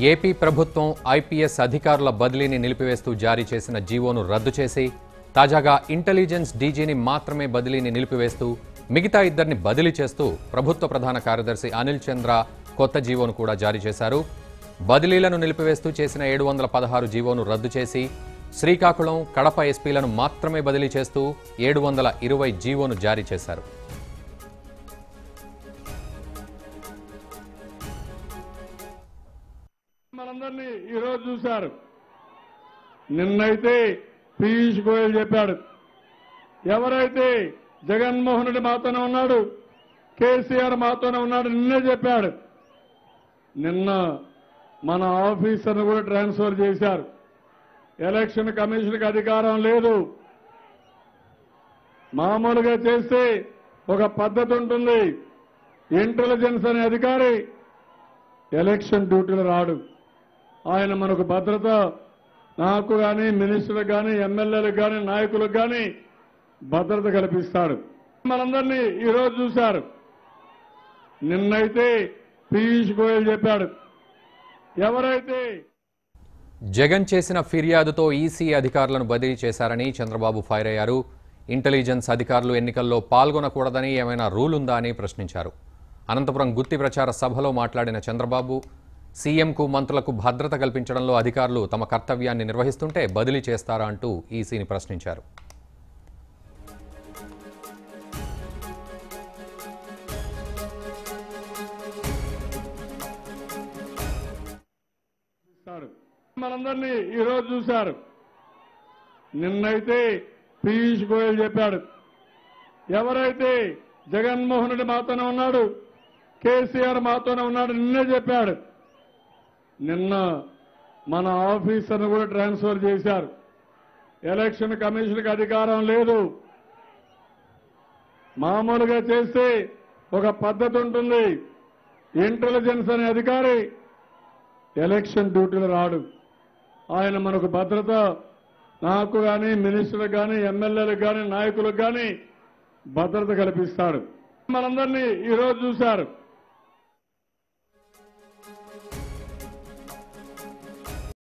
AP ప్రభుత్వం IPS అధికారుల బదిలీని నిలిపివేస్తూ జారీ చేసిన జీవోను రద్దు చేసి తాజాగా ఇంటెలిజెన్స్ డీజీని మాత్రమే బదిలీని నిలిపివేస్తూ మిగతా ఇద్దరిని బదిలీ చేస్తూ ప్రభుత్వ ప్రధాన కార్యదర్శి అనిల్ చంద్ర కొత్త జీవోను కూడా జారీ చేశారు. బదిలీలను నిలిపివేస్తూ చేసిన 716 జీవోను రద్దు చేసి శ్రీకాకుళం, కడప ఎస్పీలను మాత్రమే బదిలీ చేస్తూ 720 జీవోను జారీ చేశారు. మనందరినీ ఈరోజు చూశారు. నిన్నైతే పీయూష్ గోయల్ చెప్పాడు, ఎవరైతే జగన్మోహన్ రెడ్డి మాతోనే ఉన్నాడు, కేసీఆర్ మాతోనే ఉన్నాడు నిన్నే చెప్పాడు. నిన్న మన ఆఫీసర్ను కూడా ట్రాన్స్ఫర్ చేశారు. ఎలక్షన్ కమిషన్కి అధికారం లేదు. మామూలుగా చేస్తే ఒక పద్ధతి ఉంటుంది. ఇంటెలిజెన్స్ అనే అధికారి ఎలక్షన్ డ్యూటీలో రాడు. ఆయన మనకు భద్రత, నాకు కానీ, మినిస్టర్లకు కానీ, ఎమ్మెల్యేలకు కానీ, నాయకులకు కానీ భద్రత కల్పిస్తాడు. మనందరినీ ఈరోజు చూశారు. నిన్నైతే పీయూష్ గోయల్ చెప్పాడు, ఎవరైతే జగన్ చేసిన ఫిర్యాదుతో ఈసీ అధికారులను బదిలీ చేశారని చంద్రబాబు ఫైర్ అయ్యారు. ఇంటెలిజెన్స్ అధికారులు ఎన్నికల్లో పాల్గొనకూడదని ఏమైనా రూల్ ఉందా అని ప్రశ్నించారు. అనంతపురం గుత్తి ప్రచార సభలో మాట్లాడిన చంద్రబాబు, సీఎంకు, మంత్రులకు భద్రత కల్పించడంలో అధికారులు తమ కర్తవ్యాన్ని నిర్వహిస్తుంటే బదిలీ చేస్తారా అంటూ ఈసీని ప్రశ్నించారు. మనందరినీ ఈరోజు చూశారు. నిన్నైతే పీయూష్ గోయల్ చెప్పాడు, ఎవరైతే జగన్మోహన్ రెడ్డి మాతోనే ఉన్నాడు, కేసీఆర్ మాతోనే ఉన్నాడు నిన్నే చెప్పాడు. నిన్న మన ఆఫీసర్ను కూడా ట్రాన్స్ఫర్ చేశారు. ఎలక్షన్ కమిషన్కి అధికారం లేదు. మామూలుగా చేస్తే ఒక పద్ధతి ఉంటుంది. ఇంటెలిజెన్స్ అనే అధికారి ఎలక్షన్ డ్యూటీలో రాడు. ఆయన మనకు భద్రత, నాకు కానీ, మినిస్టర్లకు కానీ, ఎమ్మెల్యేలకు కానీ, నాయకులకు కానీ భద్రత కల్పిస్తాడు. మనందరినీ ఈరోజు చూశారు.